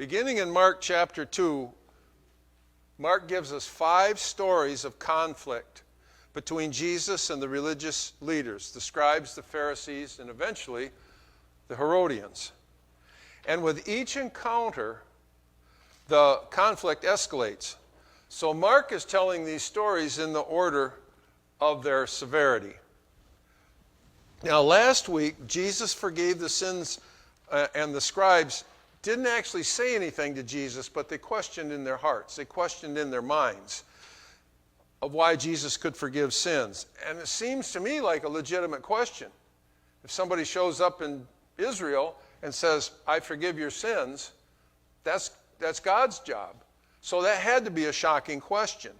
Beginning in Mark chapter 2, Mark gives us 5 stories of conflict between Jesus and the religious leaders, the scribes, the Pharisees, and eventually the Herodians. And with each encounter, the conflict escalates. So Mark is telling these stories in the order of their severity. Now, last week, Jesus forgave the sins, and the scribes didn't actually say anything to Jesus, but they questioned in their hearts. They questioned in their minds of why Jesus could forgive sins. And it seems to me like a legitimate question. If somebody shows up in Israel and says, I forgive your sins, that's God's job. So that had to be a shocking question.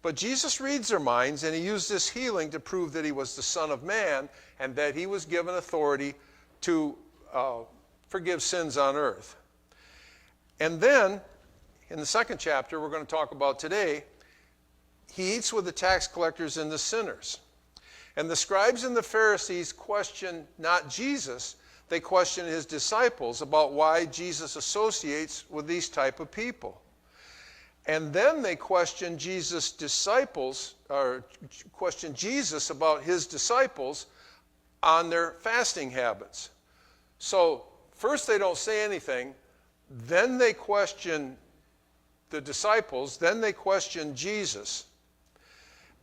But Jesus reads their minds, and he used this healing to prove that he was the Son of Man and that he was given authority to forgive sins on earth. And then, in the second chapter we're going to talk about today, he eats with the tax collectors and the sinners. And the scribes and the Pharisees question not Jesus, they question his disciples about why Jesus associates with these type of people. And then they question Jesus' disciples, or question Jesus about his disciples on their fasting habits. So first they don't say anything, then they question the disciples, then they question Jesus.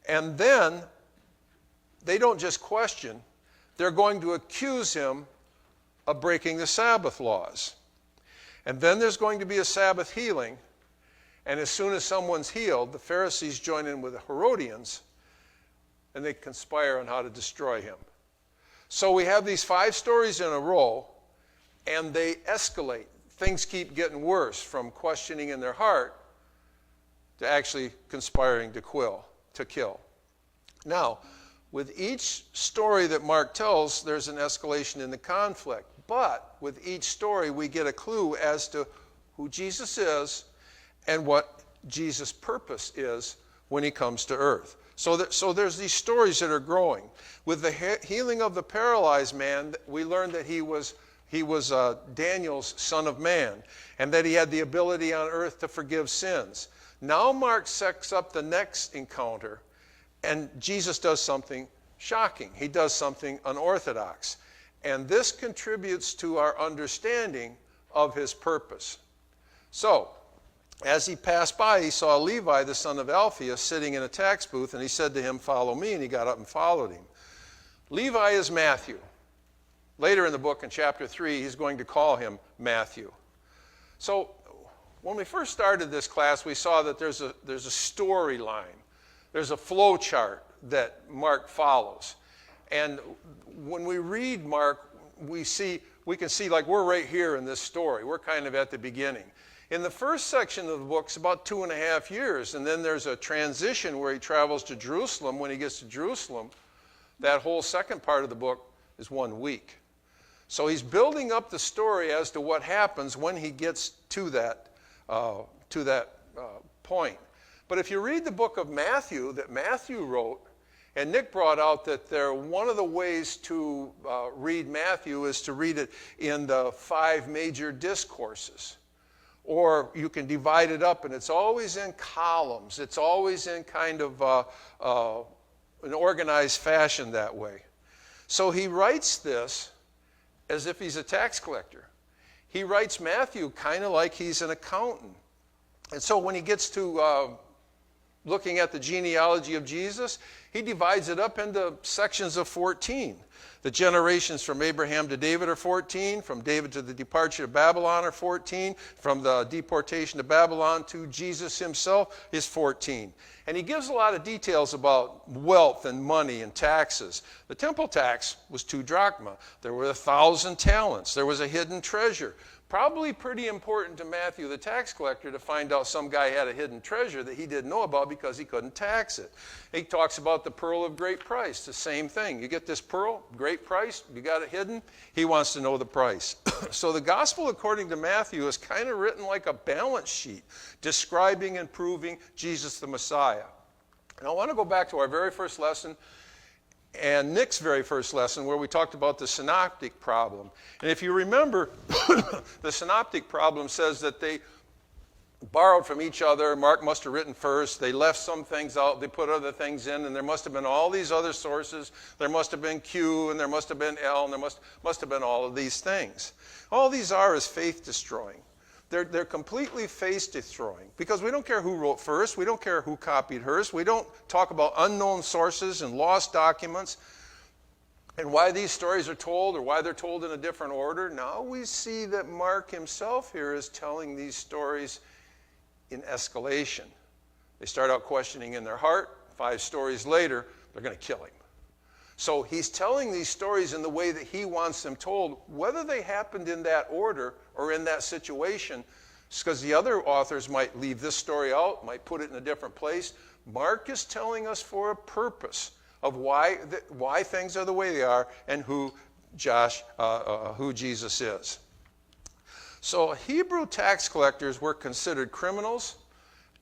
And then they don't just question, they're going to accuse him of breaking the Sabbath laws. And then there's going to be a Sabbath healing. And as soon as someone's healed, the Pharisees join in with the Herodians, and they conspire on how to destroy him. So we have these 5 stories in a row, and they escalate. Things keep getting worse, from questioning in their heart to actually conspiring to kill. Now, with each story that Mark tells, there's an escalation in the conflict. But with each story, we get a clue as to who Jesus is and what Jesus' purpose is when he comes to earth. So there's these stories that are growing. With the healing of the paralyzed man, we learned that he was Daniel's Son of Man, and that he had the ability on earth to forgive sins. Now Mark sets up the next encounter, and Jesus does something shocking. He does something unorthodox. And this contributes to our understanding of his purpose. So, as he passed by, he saw Levi, the son of Alphaeus, sitting in a tax booth, and he said to him, "Follow me," and he got up and followed him. Levi is Matthew. Later in the book, in chapter 3, he's going to call him Matthew. So when we first started this class, we saw that there's a storyline. There's a flow chart that Mark follows. And when we read Mark, we can see like we're right here in this story. We're kind of at the beginning. In the first section of the book, it's about 2.5 years, and then there's a transition where he travels to Jerusalem. When he gets to Jerusalem, that whole second part of the book is 1 week. So he's building up the story as to what happens when he gets to that point. But if you read the book of Matthew that Matthew wrote, and Nick brought out that one of the ways to read Matthew is to read it in the 5 major discourses. Or you can divide it up, and it's always in columns. It's always in kind of an organized fashion that way. So he writes this as if he's a tax collector. He writes Matthew kind of like he's an accountant. And so when he gets to looking at the genealogy of Jesus, he divides it up into sections of 14. The generations from Abraham to David are 14. From David to the departure of Babylon are 14. From the deportation to Babylon to Jesus himself is 14. And he gives a lot of details about wealth and money and taxes. The temple tax was 2 drachma. There were 1,000 talents. There was a hidden treasure. Probably pretty important to Matthew, the tax collector, to find out some guy had a hidden treasure that he didn't know about because he couldn't tax it. He talks about the pearl of great price, the same thing. You get this pearl, great price, you got it hidden, he wants to know the price. So the gospel according to Matthew is kind of written like a balance sheet, describing and proving Jesus the Messiah. And I want to go back to our very first lesson and Nick's very first lesson where we talked about the synoptic problem. And if you remember, the synoptic problem says that they borrowed from each other. Mark must have written first. They left some things out. They put other things in, and there must have been all these other sources. There must have been Q, and there must have been L, and there must have been all of these things. All these are is faith-destroying. They're completely faith-destroying because we don't care who wrote first. We don't care who copied first. We don't talk about unknown sources and lost documents and why these stories are told or why they're told in a different order. Now we see that Mark himself here is telling these stories in escalation. They start out questioning in their heart. 5 stories later, they're going to kill him. So he's telling these stories in the way that he wants them told, whether they happened in that order or in that situation, because the other authors might leave this story out, might put it in a different place. Mark is telling us for a purpose of why things are the way they are and who Jesus is. So Hebrew tax collectors were considered criminals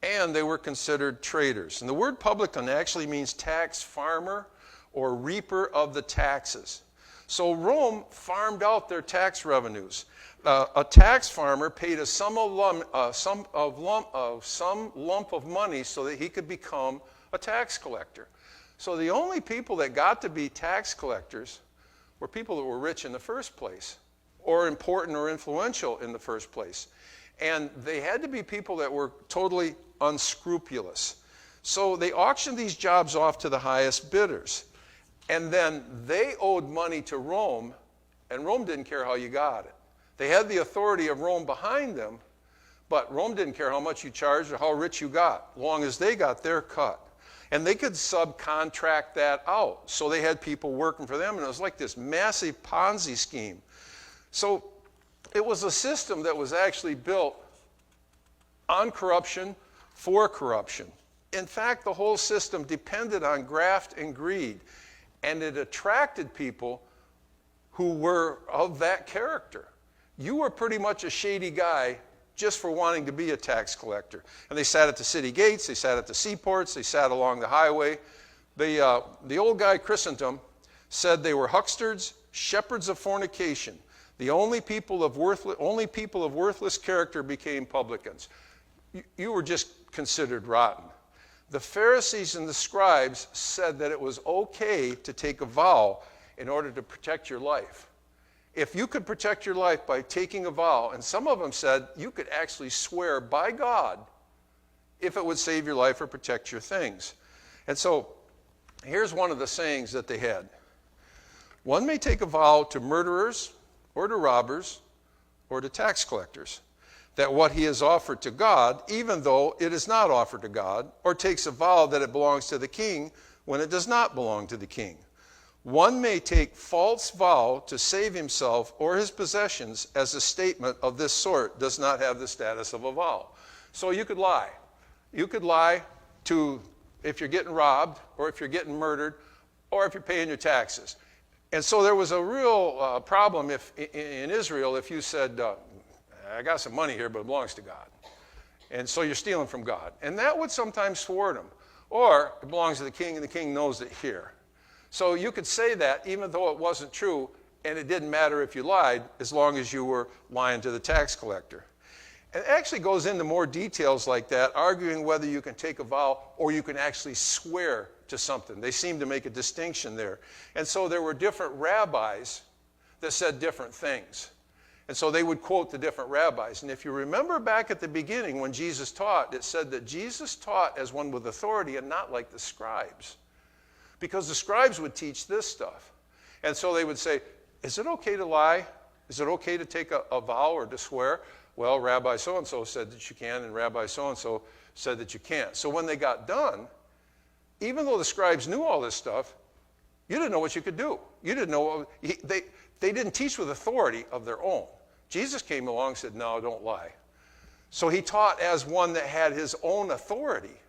and they were considered traitors. And the word publican actually means tax farmer or reaper of the taxes. So Rome farmed out their tax revenues. A tax farmer paid some lump of money so that he could become a tax collector. So the only people that got to be tax collectors were people that were rich in the first place, or important or influential in the first place. And they had to be people that were totally unscrupulous. So they auctioned these jobs off to the highest bidders. And then they owed money to Rome, and Rome didn't care how you got it. They had the authority of Rome behind them, but Rome didn't care how much you charged or how rich you got, as long as they got their cut. And they could subcontract that out. So they had people working for them, and it was like this massive Ponzi scheme. So it was a system that was actually built on corruption for corruption. In fact, the whole system depended on graft and greed, and it attracted people who were of that character. You were pretty much a shady guy just for wanting to be a tax collector. And they sat at the city gates, they sat at the seaports, they sat along the highway. The old guy Chrysostom said they were hucksters, shepherds of fornication. The only people of worthless character became publicans. You were just considered rotten. The Pharisees and the scribes said that it was okay to take a vow in order to protect your life. If you could protect your life by taking a vow, and some of them said you could actually swear by God if it would save your life or protect your things. And so here's one of the sayings that they had. One may take a vow to murderers or to robbers or to tax collectors, that what he has offered to God, even though it is not offered to God, or takes a vow that it belongs to the king when it does not belong to the king. One may take false vow to save himself or his possessions, as a statement of this sort does not have the status of a vow. So you could lie. You could lie to if you're getting robbed or if you're getting murdered or if you're paying your taxes. And so there was a real problem in Israel if you said, I got some money here, but it belongs to God. And so you're stealing from God. And that would sometimes thwart them. Or it belongs to the king, and the king knows it here. So you could say that even though it wasn't true, and it didn't matter if you lied, as long as you were lying to the tax collector. And it actually goes into more details like that, arguing whether you can take a vow or you can actually swear to something. They seem to make a distinction there. And so there were different rabbis that said different things. And so they would quote the different rabbis. And if you remember back at the beginning when Jesus taught, it said that Jesus taught as one with authority and not like the scribes. Because the scribes would teach this stuff. And so they would say, is it okay to lie? Is it okay to take a vow or to swear? Well, Rabbi so-and-so said that you can, and Rabbi so-and-so said that you can't. So when they got done, even though the scribes knew all this stuff, you didn't know what you could do. You didn't know they didn't teach with authority of their own. Jesus came along and said, no, don't lie. So he taught as one that had his own authority,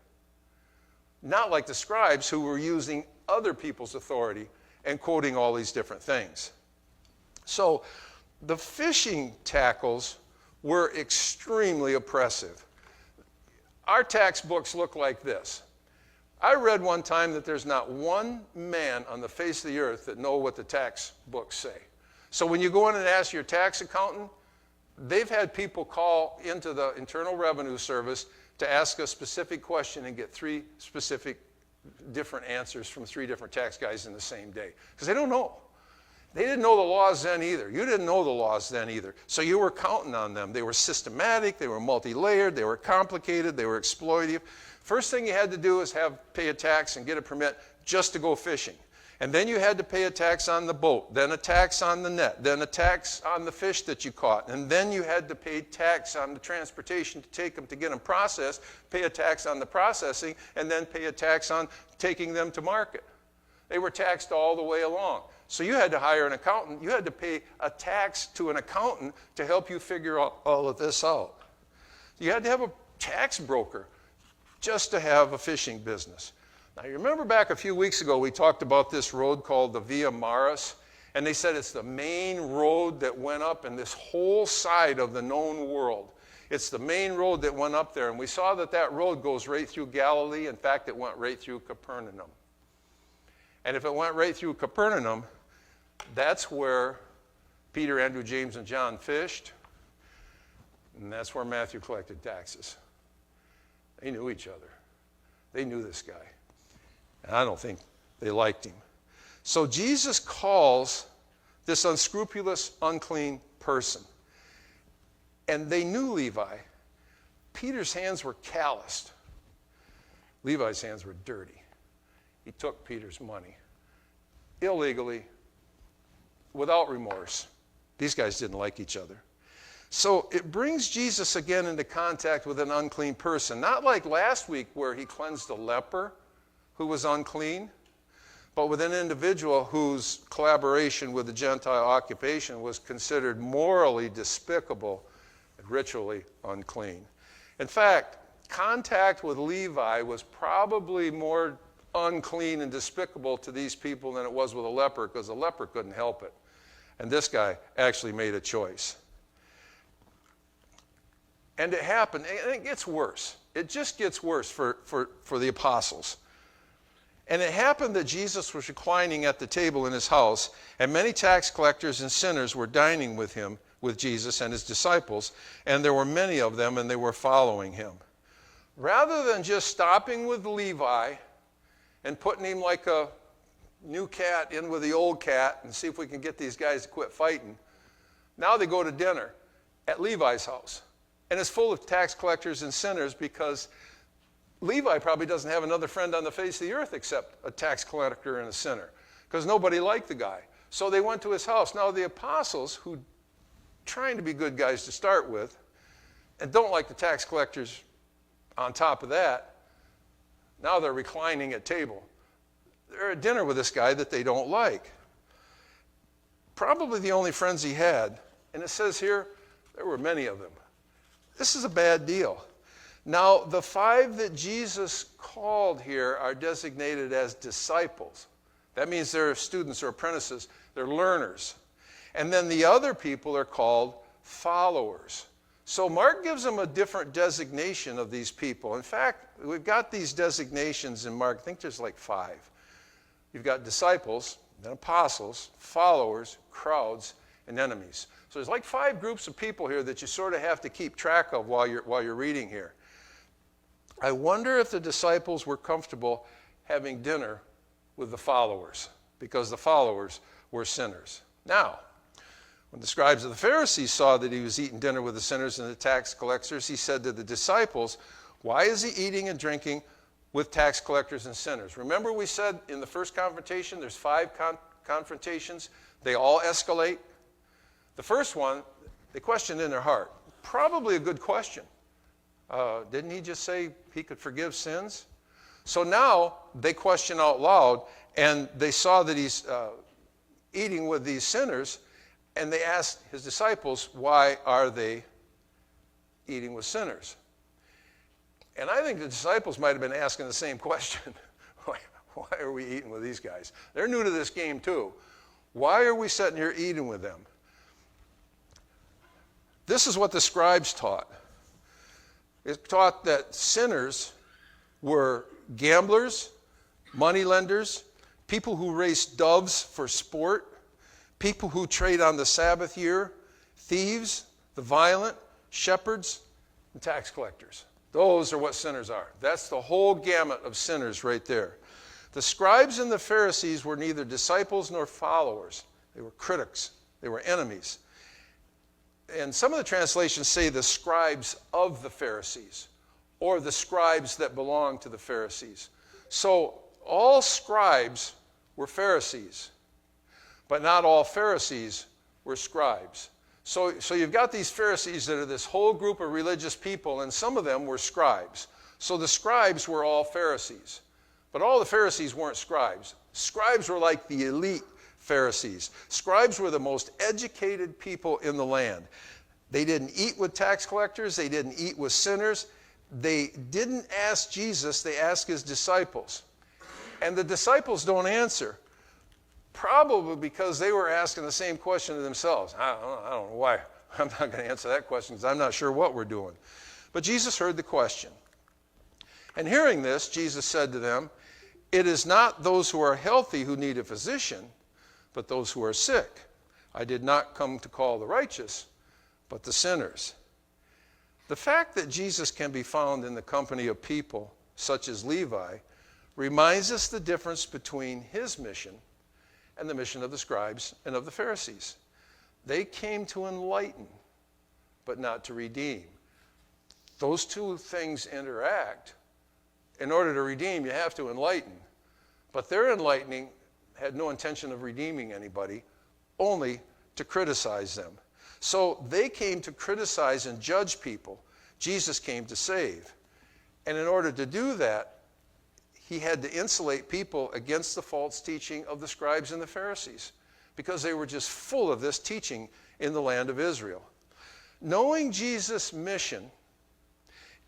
not like the scribes who were using other people's authority and quoting all these different things. So the fishing tackles were extremely oppressive. Our tax books look like this. I read one time that there's not one man on the face of the earth that know what the tax books say. So when you go in and ask your tax accountant, they've had people call into the Internal Revenue Service to ask a specific question and get 3 specific different answers from 3 different tax guys in the same day. Because they don't know. They didn't know the laws then either. You didn't know the laws then either. So you were counting on them. They were systematic, they were multi-layered, they were complicated, they were exploitative. First thing you had to do is pay a tax and get a permit just to go fishing. And then you had to pay a tax on the boat, then a tax on the net, then a tax on the fish that you caught, and then you had to pay tax on the transportation to take them to get them processed, pay a tax on the processing, and then pay a tax on taking them to market. They were taxed all the way along. So you had to hire an accountant. You had to pay a tax to an accountant to help you figure all of this out. You had to have a tax broker just to have a fishing business. Now, you remember back a few weeks ago, we talked about this road called the Via Maris, and they said it's the main road that went up in this whole side of the known world. It's the main road that went up there, and we saw that that road goes right through Galilee. In fact, it went right through Capernaum. And if it went right through Capernaum, that's where Peter, Andrew, James, and John fished, and that's where Matthew collected taxes. They knew each other. They knew this guy. And I don't think they liked him. So Jesus calls this unscrupulous, unclean person. And they knew Levi. Peter's hands were calloused. Levi's hands were dirty. He took Peter's money illegally, without remorse. These guys didn't like each other. So it brings Jesus again into contact with an unclean person. Not like last week where he cleansed a leper who was unclean, but with an individual whose collaboration with the Gentile occupation was considered morally despicable and ritually unclean. In fact, contact with Levi was probably more unclean and despicable to these people than it was with a leper, because a leper couldn't help it. And this guy actually made a choice. And it happened, and it gets worse. It just gets worse for the apostles. And it happened that Jesus was reclining at the table in his house, and many tax collectors and sinners were dining with him, with Jesus and his disciples, and there were many of them, and they were following him. Rather than just stopping with Levi and putting him like a new cat in with the old cat and see if we can get these guys to quit fighting, now they go to dinner at Levi's house. And it's full of tax collectors and sinners, because Levi probably doesn't have another friend on the face of the earth except a tax collector and a sinner, because nobody liked the guy. So they went to his house. Now the apostles, who trying to be good guys to start with, and don't like the tax collectors on top of that, now they're reclining at table. They're at dinner with this guy that they don't like. Probably the only friends he had. And it says here, there were many of them. This is a bad deal. Now, the 5 that Jesus called here are designated as disciples. That means they're students or apprentices. They're learners. And then the other people are called followers. So Mark gives them a different designation of these people. In fact, we've got these designations in Mark. I think there's like 5. You've got disciples, then apostles, followers, crowds, and enemies. So there's like 5 groups of people here that you sort of have to keep track of while you're reading here. I wonder if the disciples were comfortable having dinner with the followers, because the followers were sinners. Now, when the scribes of the Pharisees saw that he was eating dinner with the sinners and the tax collectors, he said to the disciples, "Why is he eating and drinking with tax collectors and sinners?" Remember we said in the first confrontation, there's 5 confrontations. They all escalate. The first one, they questioned in their heart. Probably a good question. Didn't he just say he could forgive sins? So now they question out loud, and they saw that he's eating with these sinners, and they asked his disciples, why are they eating with sinners? And I think the disciples might have been asking the same question. Why are we eating with these guys? They're new to this game too. Why are we sitting here eating with them? This is what the scribes taught. It taught that sinners were gamblers, moneylenders, people who race doves for sport, people who trade on the Sabbath year, thieves, the violent, shepherds, and tax collectors. Those are what sinners are. That's the whole gamut of sinners right there. The scribes and the Pharisees were neither disciples nor followers. They were critics. They were enemies. And some of the translations say the scribes of the Pharisees, or the scribes that belonged to the Pharisees. So all scribes were Pharisees, but not all Pharisees were scribes. So you've got these Pharisees that are this whole group of religious people, and some of them were scribes. So the scribes were all Pharisees, but all the Pharisees weren't scribes. Scribes were like the elite Pharisees. Scribes were the most educated people in the land. They didn't eat with tax collectors. They didn't eat with sinners. They didn't ask Jesus. They asked his disciples. And the disciples don't answer, probably because they were asking the same question to themselves. I don't know why. I'm not going to answer that question because I'm not sure what we're doing. But Jesus heard the question. And hearing this, Jesus said to them, "It is not those who are healthy who need a physician, but those who are sick. I did not come to call the righteous, but the sinners." The fact that Jesus can be found in the company of people such as Levi reminds us the difference between his mission and the mission of the scribes and of the Pharisees. They came to enlighten, but not to redeem. Those two things interact. In order to redeem, you have to enlighten. But their enlightening had no intention of redeeming anybody, only to criticize them. So they came to criticize and judge people. Jesus came to save. And in order to do that, he had to insulate people against the false teaching of the scribes and the Pharisees, because they were just full of this teaching in the land of Israel. Knowing Jesus' mission,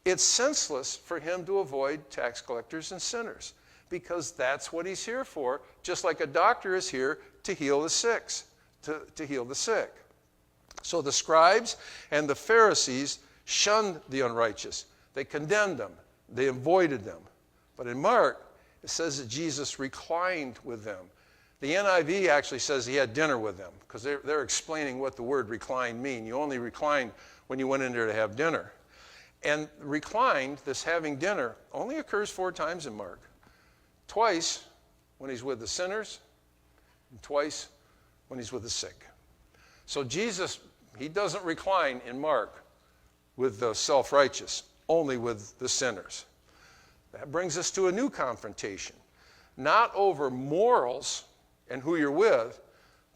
it's senseless for him to avoid tax collectors and sinners, because that's what he's here for, just like a doctor is here to heal the sick, to heal the sick. So the scribes and the Pharisees shunned the unrighteous. They condemned them. They avoided them. But in Mark, it says that Jesus reclined with them. The NIV actually says he had dinner with them, because they're explaining what the word reclined mean. You only reclined when you went in there to have dinner. And reclined, this having dinner, only occurs 4 times in Mark. Twice when he's with the sinners, and twice when he's with the sick. So Jesus, he doesn't recline in Mark with the self-righteous, only with the sinners. That brings us to a new confrontation. Not over morals and who you're with,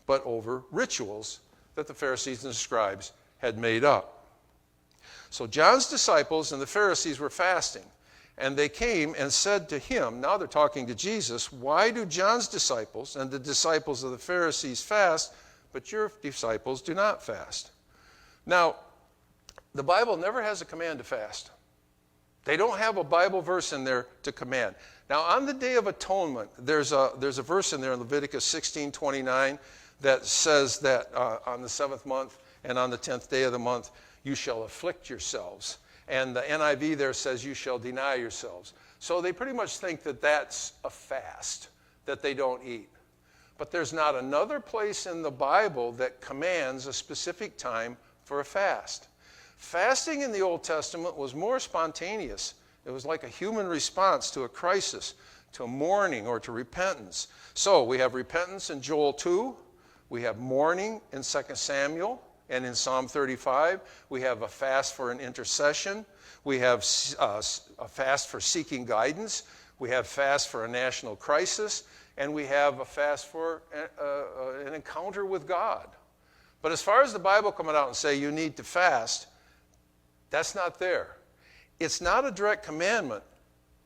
but over rituals that the Pharisees and the scribes had made up. So John's disciples and the Pharisees were fasting, and they came and said to him, now they're talking to Jesus, "Why do John's disciples and the disciples of the Pharisees fast, but your disciples do not fast?" Now, the Bible never has a command to fast. They don't have a Bible verse in there to command. Now, on the Day of Atonement, there's a verse in there in Leviticus 16:29 that says that on the 7th month and on the 10th day of the month, you shall afflict yourselves. And the NIV there says you shall deny yourselves. So they pretty much think that that's a fast, that they don't eat. But there's not another place in the Bible that commands a specific time for a fast. Fasting in the Old Testament was more spontaneous. It was like a human response to a crisis, to mourning, or to repentance. So we have repentance in Joel 2. We have mourning in 2 Samuel and in Psalm 35. We have a fast for an intercession. We have a fast for seeking guidance. We have fast for a national crisis. And we have a fast for an encounter with God. But as far as the Bible coming out and say you need to fast, that's not there. It's not a direct commandment,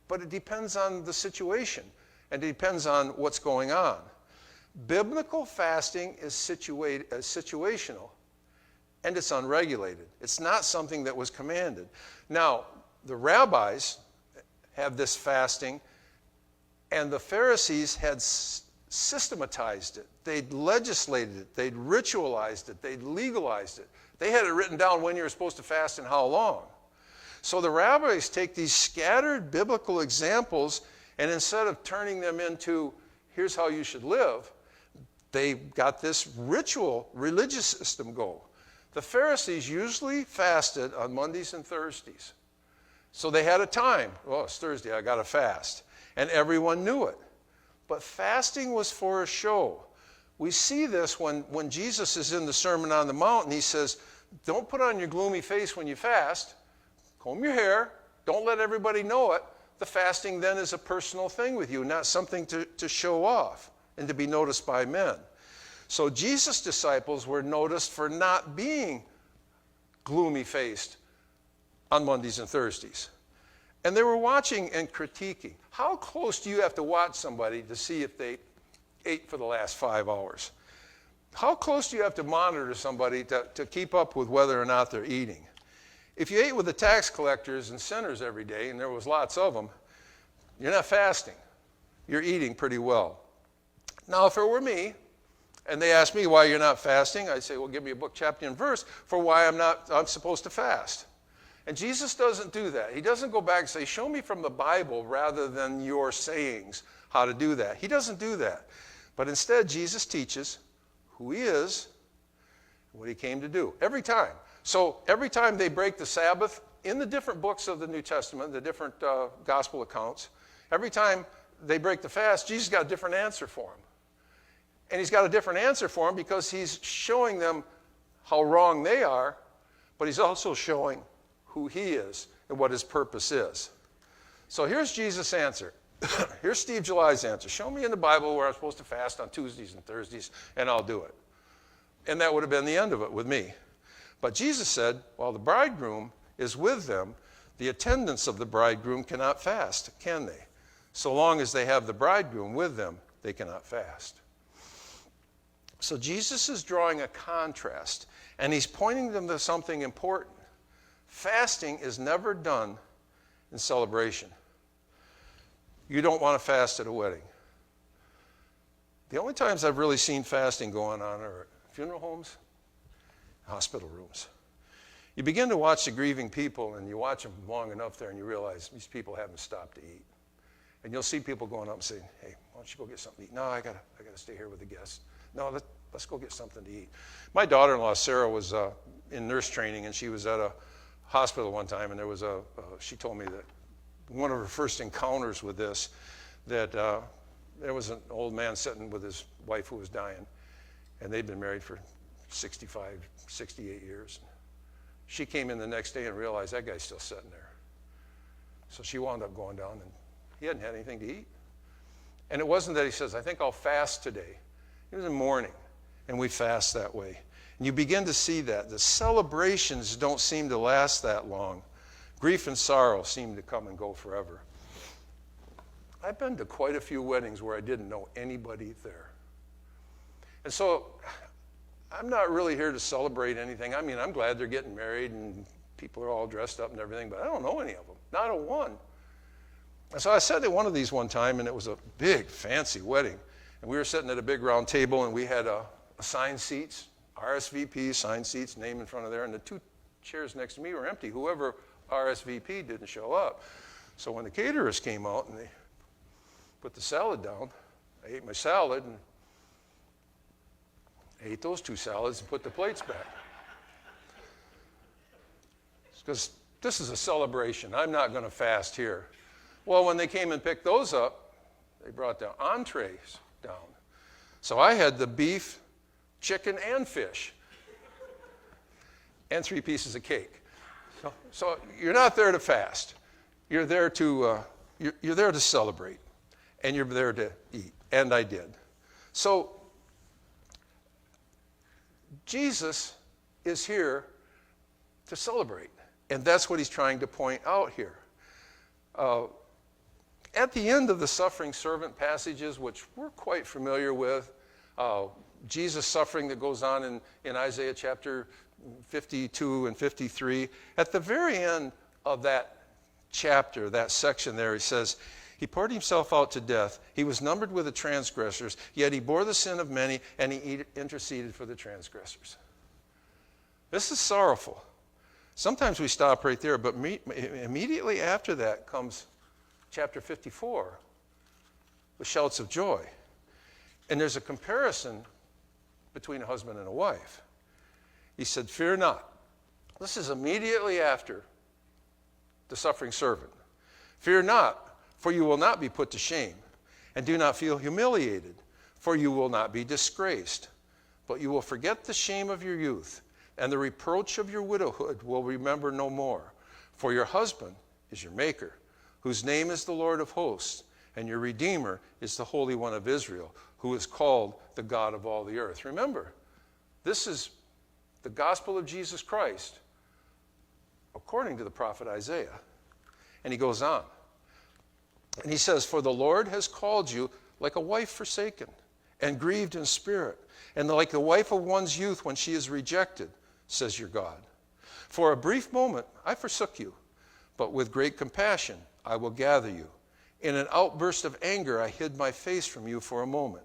but it depends on the situation, and it depends on what's going on. Biblical fasting is situational, and it's unregulated. It's not something that was commanded. Now, the rabbis have this fasting, and the Pharisees had systematized it. They'd legislated it. They'd ritualized it. They'd legalized it. They had it written down when you were supposed to fast and how long. So the rabbis take these scattered biblical examples, and instead of turning them into, here's how you should live, they got this ritual, religious system go. The Pharisees usually fasted on Mondays and Thursdays. So they had a time. Oh, it's Thursday, I got to fast. And everyone knew it. But fasting was for a show. We see this when Jesus is in the Sermon on the Mount, and he says, don't put on your gloomy face when you fast. Comb your hair. Don't let everybody know it. The fasting then is a personal thing with you, not something to show off and to be noticed by men. So Jesus' disciples were noticed for not being gloomy-faced on Mondays and Thursdays. And they were watching and critiquing. How close do you have to watch somebody to see if they ate for the last 5 hours? How close do you have to monitor somebody to keep up with whether or not they're eating? If you ate with the tax collectors and sinners every day, and there was lots of them, you're not fasting. You're eating pretty well. Now, if it were me, and they asked me why you're not fasting, I'd say, well, give me a book, chapter, and verse for why I'm supposed to fast. And Jesus doesn't do that. He doesn't go back and say, show me from the Bible rather than your sayings how to do that. He doesn't do that. But instead, Jesus teaches who he is, what he came to do, every time. So every time they break the Sabbath, in the different books of the New Testament, the different gospel accounts, every time they break the fast, Jesus got a different answer for them. And he's got a different answer for them because he's showing them how wrong they are, but he's also showing who he is and what his purpose is. So here's Jesus' answer. Here's Steve July's answer. Show me in the Bible where I'm supposed to fast on Tuesdays and Thursdays, and I'll do it. And that would have been the end of it with me. But Jesus said, while the bridegroom is with them, the attendants of the bridegroom cannot fast, can they? So long as they have the bridegroom with them, they cannot fast. So Jesus is drawing a contrast, and he's pointing them to something important. Fasting is never done in celebration. You don't want to fast at a wedding. The only times I've really seen fasting going on are at funeral homes, hospital rooms. You begin to watch the grieving people, and you watch them long enough there, and you realize these people haven't stopped to eat. And you'll see people going up and saying, hey, why don't you go get something to eat? No, I gotta stay here with the guests. No, let's go get something to eat. My daughter-in-law, Sarah, was in nurse training, and she was at a hospital one time, and there was she told me that one of her first encounters with this, that there was an old man sitting with his wife who was dying, and they'd been married for 65, 68 years. She came in the next day and realized that guy's still sitting there. So she wound up going down, and he hadn't had anything to eat. And it wasn't that he says, I think I'll fast today. It was in mourning, and we fast that way. And you begin to see that. The celebrations don't seem to last that long. Grief and sorrow seem to come and go forever. I've been to quite a few weddings where I didn't know anybody there. And so I'm not really here to celebrate anything. I mean, I'm glad they're getting married and people are all dressed up and everything, but I don't know any of them, not a one. And so I sat at one of these one time, and it was a big, fancy wedding. And we were sitting at a big round table, and we had assigned seats, RSVP, assigned seats, name in front of there, and the two chairs next to me were empty. Whoever RSVP didn't show up. So when the caterers came out and they put the salad down, I ate my salad, and I ate those two salads and put the plates back. Because this is a celebration. I'm not going to fast here. Well, when they came and picked those up, they brought the entrees down. So I had the beef, chicken, and fish, and 3 pieces of cake. So you're not there to fast. You're there to you're there to celebrate, and you're there to eat. And I did. So Jesus is here to celebrate, and that's what he's trying to point out here. At the end of the suffering servant passages, which we're quite familiar with, Jesus' suffering that goes on in Isaiah chapter 52 and 53, at the very end of that chapter, that section there, he says, he poured himself out to death. He was numbered with the transgressors, yet he bore the sin of many, and he interceded for the transgressors. This is sorrowful. Sometimes we stop right there, but immediately after that comes chapter 54, with shouts of joy. And there's a comparison between a husband and a wife. He said, fear not. This is immediately after the suffering servant. Fear not, for you will not be put to shame. And do not feel humiliated, for you will not be disgraced. But you will forget the shame of your youth, and the reproach of your widowhood will remember no more. For your husband is your maker, whose name is the Lord of hosts, and your Redeemer is the Holy One of Israel, who is called the God of all the earth. Remember, this is the gospel of Jesus Christ, according to the prophet Isaiah. And he goes on. And he says, for the Lord has called you like a wife forsaken and grieved in spirit, and like the wife of one's youth when she is rejected, says your God. For a brief moment I forsook you, but with great compassion I will gather you. In an outburst of anger I hid my face from you for a moment,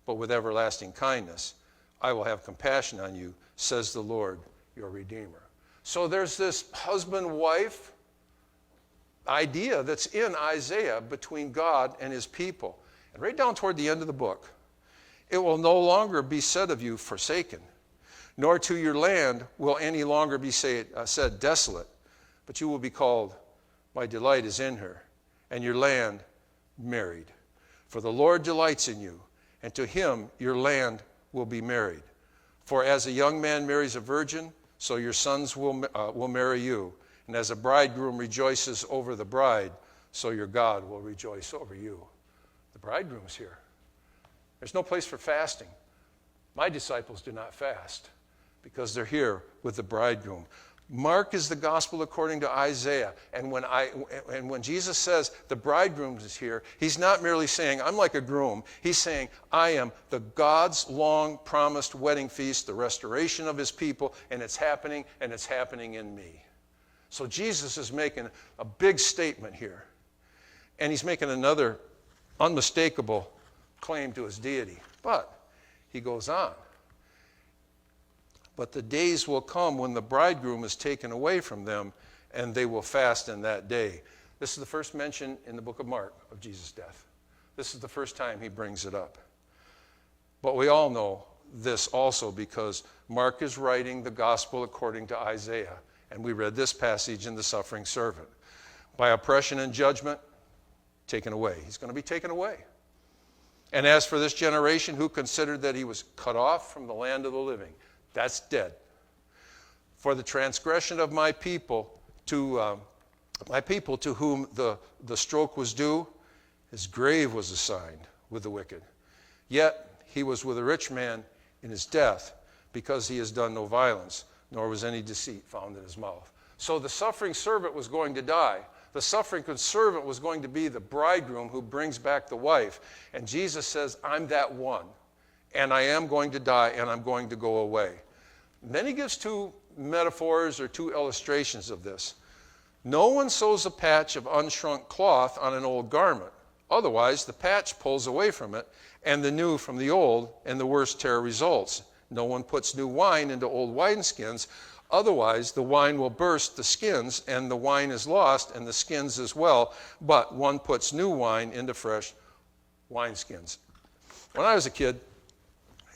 but with everlasting kindness I will have compassion on you, says the Lord, your Redeemer. So there's this husband-wife idea that's in Isaiah between God and his people. And right down toward the end of the book, it will no longer be said of you forsaken, nor to your land will any longer be said desolate, but you will be called, my delight is in her, and your land married. For the Lord delights in you, and to him your land will be married. For as a young man marries a virgin, so your sons will marry you. And as a bridegroom rejoices over the bride, so your God will rejoice over you. The bridegroom's here. There's no place for fasting. My disciples do not fast because they're here with the bridegroom. Mark is the gospel according to Isaiah. And when Jesus says the bridegroom is here, he's not merely saying, I'm like a groom. He's saying, I am the God's long-promised wedding feast, the restoration of his people, and it's happening in me. So Jesus is making a big statement here. And he's making another unmistakable claim to his deity. But he goes on. But the days will come when the bridegroom is taken away from them, and they will fast in that day. This is the first mention in the book of Mark of Jesus' death. This is the first time he brings it up. But we all know this also because Mark is writing the gospel according to Isaiah. And we read this passage in the suffering servant. By oppression and judgment, taken away. He's going to be taken away. And as for this generation who considered that he was cut off from the land of the living, that's dead. For the transgression of my people to whom the stroke was due, his grave was assigned with the wicked. Yet he was with a rich man in his death, because he has done no violence, nor was any deceit found in his mouth. So the suffering servant was going to die. The suffering servant was going to be the bridegroom who brings back the wife. And Jesus says, I'm that one. And I am going to die, and I'm going to go away. And then he gives two metaphors or two illustrations of this. No one sews a patch of unshrunk cloth on an old garment. Otherwise, the patch pulls away from it, and the new from the old, and the worst tear results. No one puts new wine into old wineskins. Otherwise, the wine will burst the skins, and the wine is lost, and the skins as well. But one puts new wine into fresh wineskins. When I was a kid,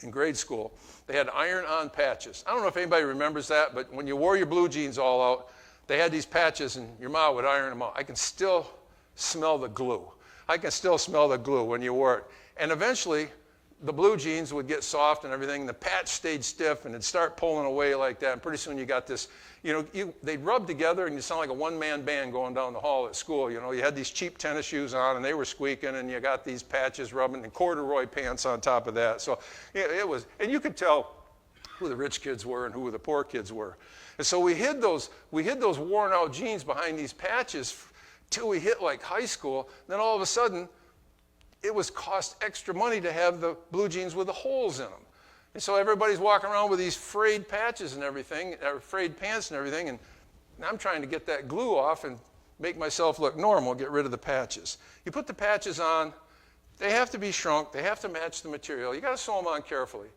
in grade school, they had iron-on patches. I don't know if anybody remembers that, but when you wore your blue jeans all out, they had these patches, and your mom would iron them out. I can still smell the glue. I can still smell the glue when you wore it. And eventually, the blue jeans would get soft and everything, and the patch stayed stiff, and it'd start pulling away like that. And pretty soon you got this, they'd rub together, and you sound like a one-man band going down the hall at school. You had these cheap tennis shoes on, and they were squeaking, and you got these patches rubbing, and corduroy pants on top of that. So it was, and you could tell who the rich kids were and who the poor kids were. And so we hid those worn-out jeans behind these patches till we hit like high school. Then all of a sudden, it was cost extra money to have the blue jeans with the holes in them. And so everybody's walking around with these frayed patches and everything, or frayed pants and everything, and I'm trying to get that glue off and make myself look normal, get rid of the patches. You put the patches on, they have to be shrunk, they have to match the material. You got to sew them on carefully.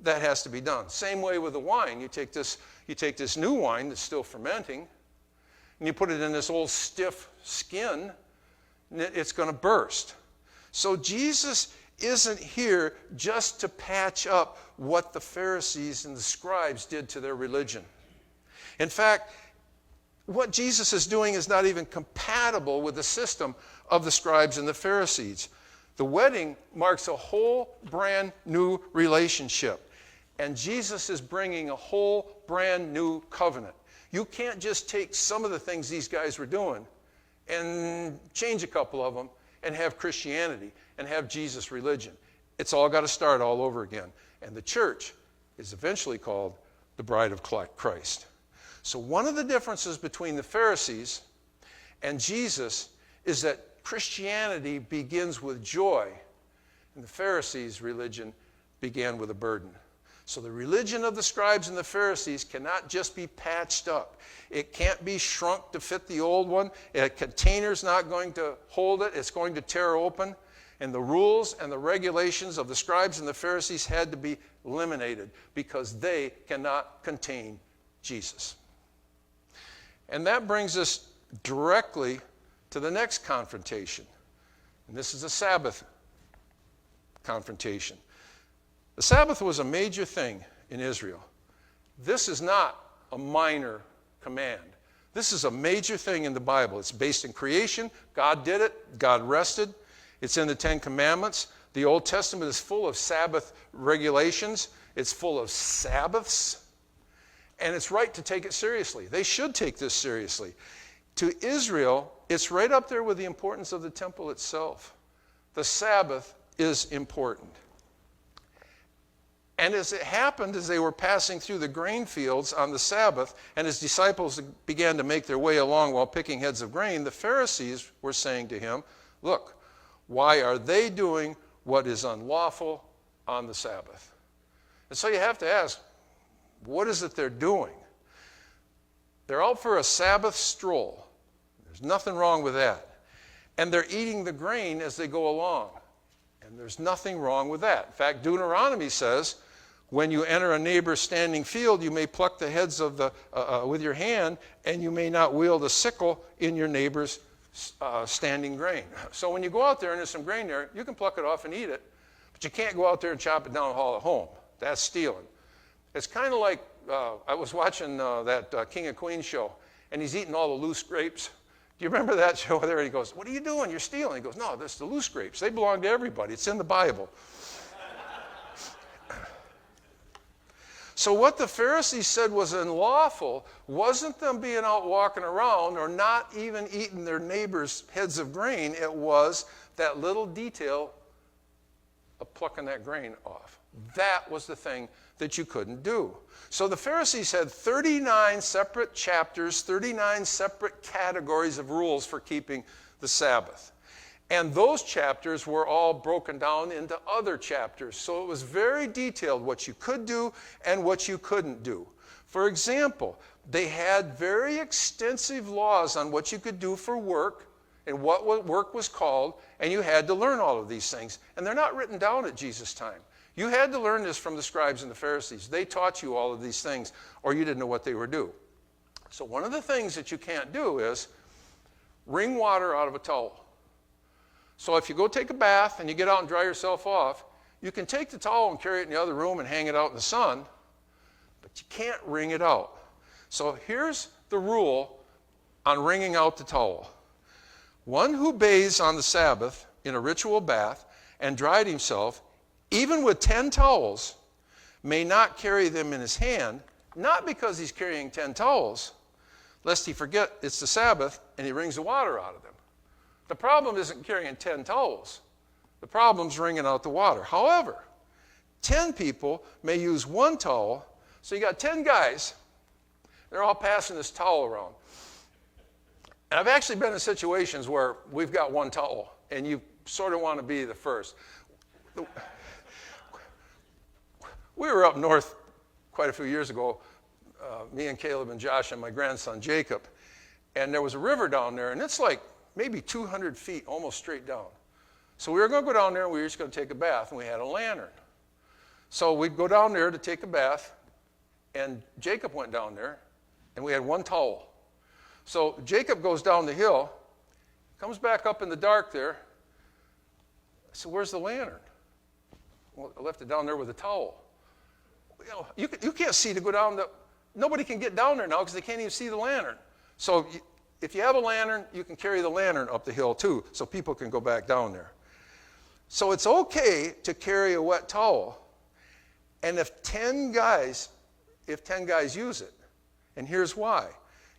that has to be done. Same way with the wine. You take this new wine that's still fermenting, and you put it in this old stiff skin, and it's going to burst. So Jesus isn't here just to patch up what the Pharisees and the scribes did to their religion. In fact, what Jesus is doing is not even compatible with the system of the scribes and the Pharisees. The wedding marks a whole brand new relationship. And Jesus is bringing a whole brand new covenant. You can't just take some of the things these guys were doing and change a couple of them and have Christianity and have Jesus religion. It's all got to start all over again. And the church is eventually called the bride of Christ. So one of the differences between the Pharisees and Jesus is that Christianity begins with joy, and the Pharisees' religion began with a burden. So the religion of the scribes and the Pharisees cannot just be patched up. It can't be shrunk to fit the old one. A container's not going to hold it. It's going to tear open. And the rules and the regulations of the scribes and the Pharisees had to be eliminated because they cannot contain Jesus. And that brings us directly to the next confrontation. And this is a Sabbath confrontation. The Sabbath was a major thing in Israel. This is not a minor command. This is a major thing in the Bible. It's based in creation. God did it. God rested. It's in the Ten Commandments. The Old Testament is full of Sabbath regulations. It's full of Sabbaths. And it's right to take it seriously. They should take this seriously. To Israel, it's right up there with the importance of the temple itself. The Sabbath is important. And as it happened, as they were passing through the grain fields on the Sabbath, and his disciples began to make their way along while picking heads of grain, the Pharisees were saying to him, "Look, why are they doing what is unlawful on the Sabbath?" And so you have to ask, what is it they're doing? They're out for a Sabbath stroll. There's nothing wrong with that. And they're eating the grain as they go along. And there's nothing wrong with that. In fact, Deuteronomy says, when you enter a neighbor's standing field, you may pluck the heads of with your hand, and you may not wield a sickle in your neighbor's standing grain. So when you go out there and there's some grain there, you can pluck it off and eat it, but you can't go out there and chop it down and haul it home. That's stealing. It's kind of like, I was watching that King of Queens show, and he's eating all the loose grapes. Do you remember that show there? And he goes, "What are you doing? You're stealing." He goes, "No, that's the loose grapes. They belong to everybody. It's in the Bible." So what the Pharisees said was unlawful wasn't them being out walking around or not even eating their neighbor's heads of grain. It was that little detail of plucking that grain off. That was the thing that you couldn't do. So the Pharisees had 39 separate chapters, 39 separate categories of rules for keeping the Sabbath. And those chapters were all broken down into other chapters. So it was very detailed what you could do and what you couldn't do. For example, they had very extensive laws on what you could do for work and what work was called, and you had to learn all of these things. And they're not written down at Jesus' time. You had to learn this from the scribes and the Pharisees. They taught you all of these things, or you didn't know what they were doing. So one of the things that you can't do is wring water out of a towel. So if you go take a bath and you get out and dry yourself off, you can take the towel and carry it in the other room and hang it out in the sun, but you can't wring it out. So here's the rule on wringing out the towel. One who bathes on the Sabbath in a ritual bath and dried himself, even with 10 towels, may not carry them in his hand, not because he's carrying 10 towels, lest he forget it's the Sabbath and he wrings the water out of them. The problem isn't carrying 10 towels. The problem's wringing out the water. However, 10 people may use one towel, so you got 10 guys, they're all passing this towel around. And I've actually been in situations where we've got one towel, and you sort of want to be the first. We were up north quite a few years ago, me and Caleb and Josh and my grandson Jacob, and there was a river down there, and it's like maybe 200 feet, almost straight down. So we were going to go down there, and we were just going to take a bath, and we had a lantern. So we'd go down there to take a bath, and Jacob went down there, and we had one towel. So Jacob goes down the hill, comes back up in the dark there. I said, where's the lantern? Well, I left it down there with a towel. You can't see to go down nobody can get down there now because they can't even see the lantern. So if you have a lantern, you can carry the lantern up the hill too, so people can go back down there. So it's okay to carry a wet towel, and if 10 guys use it, and here's why.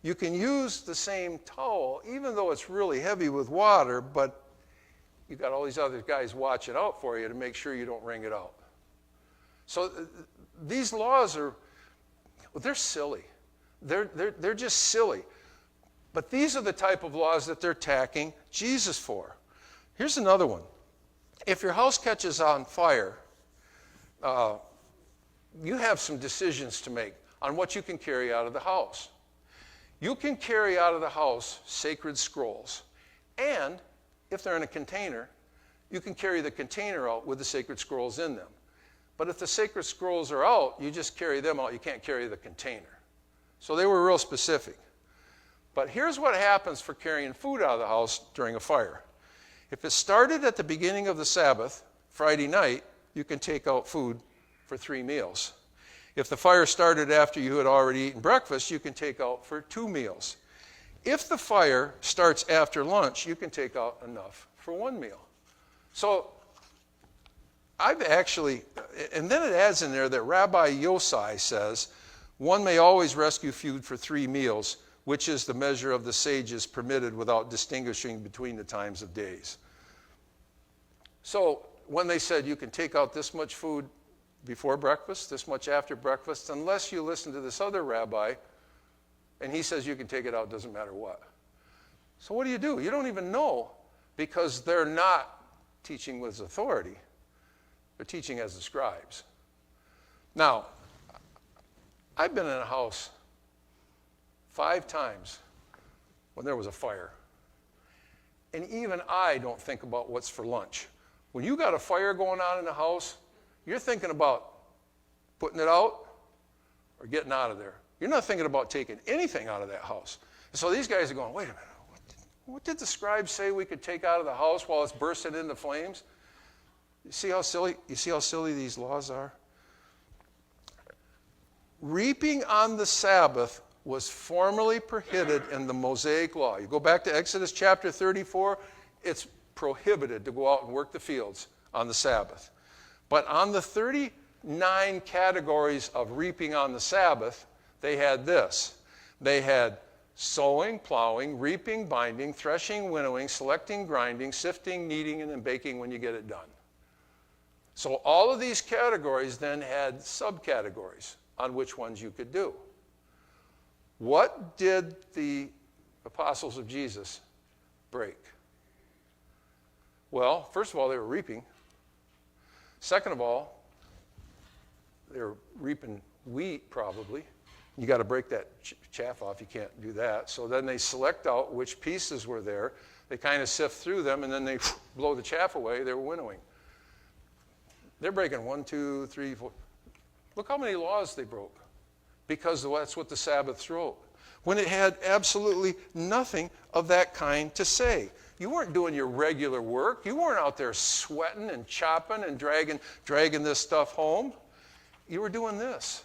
You can use the same towel, even though it's really heavy with water, but you got all these other guys watching out for you to make sure you don't wring it out. So these laws they're silly. They're just silly. But these are the type of laws that they're attacking Jesus for. Here's another one. If your house catches on fire, you have some decisions to make on what you can carry out of the house. You can carry out of the house sacred scrolls. And if they're in a container, you can carry the container out with the sacred scrolls in them. But if the sacred scrolls are out, you just carry them out. You can't carry the container. So they were real specific. But here's what happens for carrying food out of the house during a fire. If it started at the beginning of the Sabbath, Friday night, you can take out food for 3 meals. If the fire started after you had already eaten breakfast, you can take out for 2 meals. If the fire starts after lunch, you can take out enough for 1 meal. So I've actually, and then it adds in there that Rabbi Yosai says, one may always rescue food for 3 meals, which is the measure of the sages permitted without distinguishing between the times of days. So when they said you can take out this much food before breakfast, this much after breakfast, unless you listen to this other rabbi, and he says you can take it out, doesn't matter what. So what do? You don't even know, because they're not teaching with authority. They're teaching as the scribes. Now, I've been in a house 5 times when there was a fire. And even I don't think about what's for lunch. When you got a fire going on in the house, you're thinking about putting it out or getting out of there. You're not thinking about taking anything out of that house. And so these guys are going, wait a minute, what did the scribes say we could take out of the house while it's bursting into flames? You see how silly these laws are? Reaping on the Sabbath was formally prohibited in the Mosaic law. You go back to Exodus chapter 34, it's prohibited to go out and work the fields on the Sabbath. But on the 39 categories of reaping on the Sabbath, they had this. They had sowing, plowing, reaping, binding, threshing, winnowing, selecting, grinding, sifting, kneading, and then baking when you get it done. So all of these categories then had subcategories on which ones you could do. What did the apostles of Jesus break? Well, first of all, they were reaping. Second of all, they were reaping wheat probably. You got to break that chaff off. You can't do that. So then they select out which pieces were there. They kind of sift through them, and then they blow the chaff away. They were winnowing. They're breaking 1, 2, 3, 4. Look how many laws they broke, because that's what the Sabbath wrote, when it had absolutely nothing of that kind to say. You weren't doing your regular work. You weren't out there sweating and chopping and dragging this stuff home. You were doing this.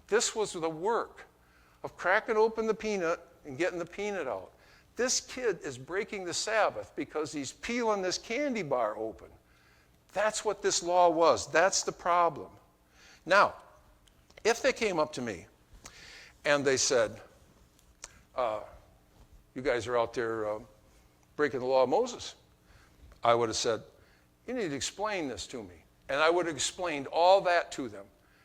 This was the work of cracking open the peanut and getting the peanut out. This kid is breaking the Sabbath because he's peeling this candy bar open. That's what this law was. That's the problem. Now, if they came up to me and they said, you guys are out there breaking the law of Moses, I would have said, you need to explain this to me. And I would have explained all that to them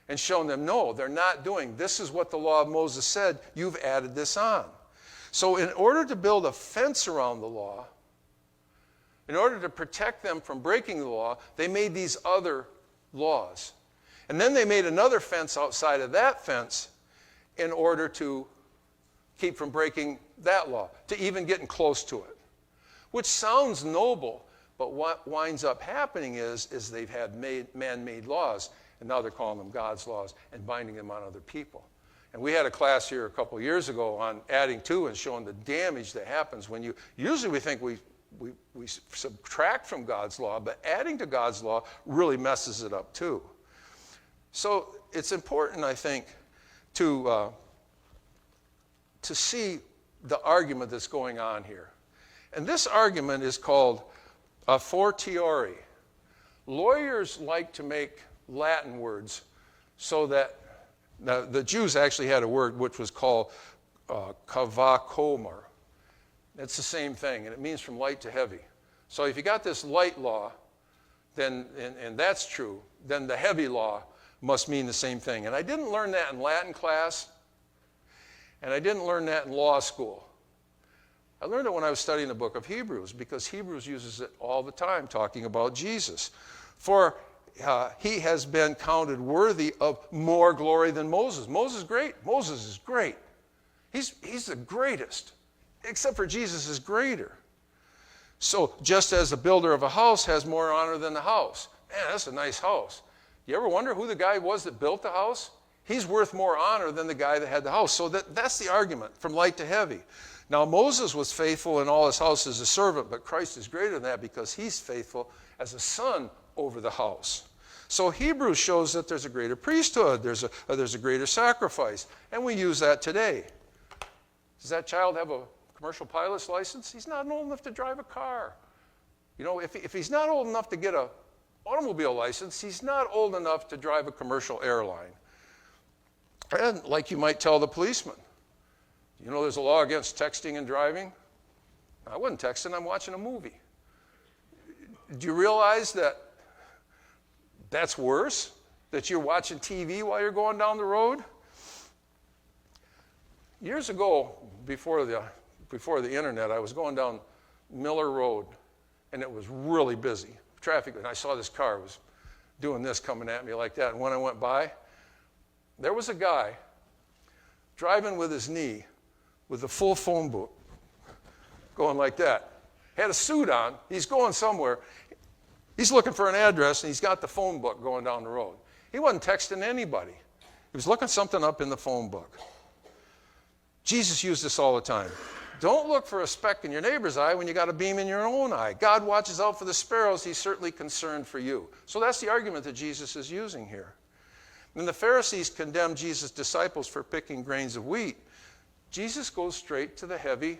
and shown them, no, they're not doing. This is what the law of Moses said. You've added this on. So in order to build a fence around the law, in order to protect them from breaking the law, they made these other laws. And then they made another fence outside of that fence in order to keep from breaking that law, to even getting close to it. Which sounds noble, but what winds up happening is they've had man-made laws, and now they're calling them God's laws and binding them on other people. And we had a class here a couple years ago on adding to and showing the damage that happens when usually we think we subtract from God's law, but adding to God's law really messes it up too. So it's important, I think, to see the argument that's going on here. And this argument is called a fortiori. Lawyers like to make Latin words so that the Jews actually had a word which was called kavakomar. It's the same thing, and it means from light to heavy. So if you got this light law, then and that's true, then the heavy law must mean the same thing. And I didn't learn that in Latin class, and I didn't learn that in law school. I learned it when I was studying the book of Hebrews, because Hebrews uses it all the time, talking about Jesus. For he has been counted worthy of more glory than Moses. Moses is great. Moses is great. He's the greatest, except for Jesus is greater. So just as the builder of a house has more honor than the house. Man, that's a nice house. You ever wonder who the guy was that built the house? He's worth more honor than the guy that had the house. So that's the argument, from light to heavy. Now, Moses was faithful in all his house as a servant, but Christ is greater than that because he's faithful as a son over the house. So Hebrews shows that there's a greater priesthood, there's a greater sacrifice, and we use that today. Does that child have a commercial pilot's license? He's not old enough to drive a car. You know, if he's not old enough to get an automobile license, he's not old enough to drive a commercial airline. And like you might tell the policeman, you know there's a law against texting and driving? I wasn't texting, I'm watching a movie. Do you realize that that's worse? That you're watching TV while you're going down the road? Years ago, before the internet, I was going down Miller Road, and it was really busy. Traffic, and I saw this car was doing this, coming at me like that. And when I went by, there was a guy driving with his knee with a full phone book, going like that. Had a suit on. He's going somewhere. He's looking for an address, and he's got the phone book going down the road. He wasn't texting anybody. He was looking something up in the phone book. Jesus used this all the time. Don't look for a speck in your neighbor's eye when you got a beam in your own eye. God watches out for the sparrows. He's certainly concerned for you. So that's the argument that Jesus is using here. When the Pharisees condemned Jesus' disciples for picking grains of wheat, Jesus goes straight to the heavy,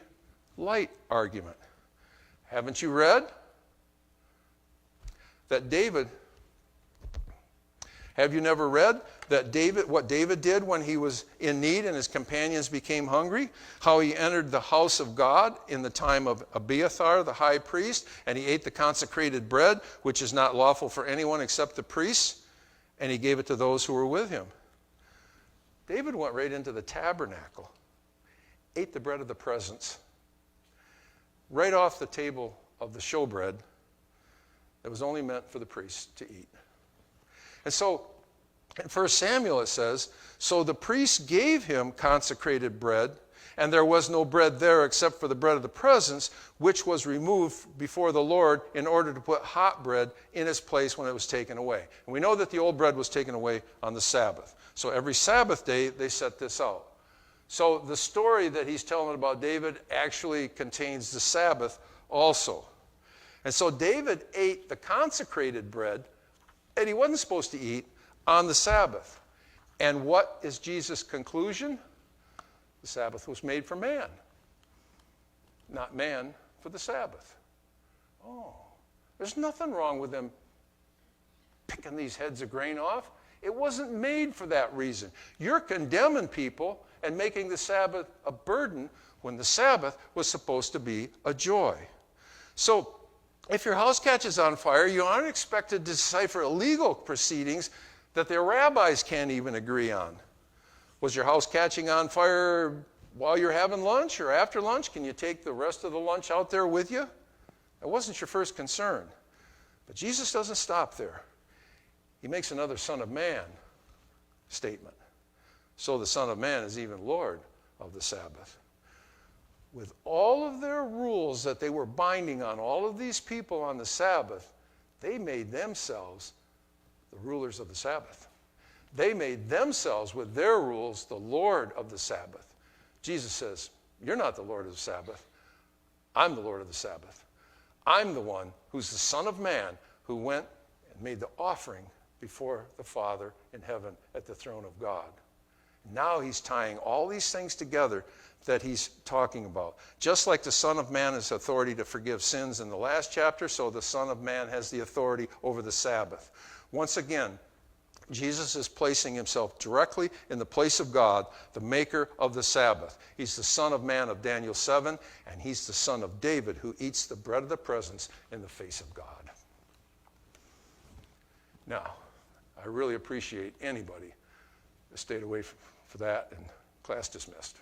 light argument. Haven't you read that David, have you never read that what David did when he was in need and his companions became hungry? How he entered the house of God in the time of Abiathar, the high priest, and he ate the consecrated bread, which is not lawful for anyone except the priests, and he gave it to those who were with him. David went right into the tabernacle, ate the bread of the presence, right off the table of the showbread that was only meant for the priests to eat. And so, in 1 Samuel it says, so the priests gave him consecrated bread, and there was no bread there except for the bread of the presence, which was removed before the Lord in order to put hot bread in its place when it was taken away. And we know that the old bread was taken away on the Sabbath. So every Sabbath day, they set this out. So the story that he's telling about David actually contains the Sabbath also. And so David ate the consecrated bread that he wasn't supposed to eat on the Sabbath. And what is Jesus' conclusion? The Sabbath was made for man, not man for the Sabbath. Oh, there's nothing wrong with them picking these heads of grain off. It wasn't made for that reason. You're condemning people and making the Sabbath a burden when the Sabbath was supposed to be a joy. So if your house catches on fire, you aren't expected to decipher legal proceedings that the rabbis can't even agree on. Was your house catching on fire while you're having lunch or after lunch? Can you take the rest of the lunch out there with you? That wasn't your first concern. But Jesus doesn't stop there. He makes another Son of Man statement. So the Son of Man is even Lord of the Sabbath. With all of their rules that they were binding on all of these people on the Sabbath, they made themselves the rulers of the Sabbath. They made themselves, with their rules, the Lord of the Sabbath. Jesus says, you're not the Lord of the Sabbath. I'm the Lord of the Sabbath. I'm the one who's the Son of Man who went and made the offering before the Father in heaven at the throne of God. Now he's tying all these things together that he's talking about. Just like the Son of Man has authority to forgive sins in the last chapter, so the Son of Man has the authority over the Sabbath. Once again, Jesus is placing himself directly in the place of God, the maker of the Sabbath. He's the Son of Man of Daniel 7, and he's the Son of David who eats the bread of the presence in the face of God. Now, I really appreciate anybody that stayed away for that, and class dismissed.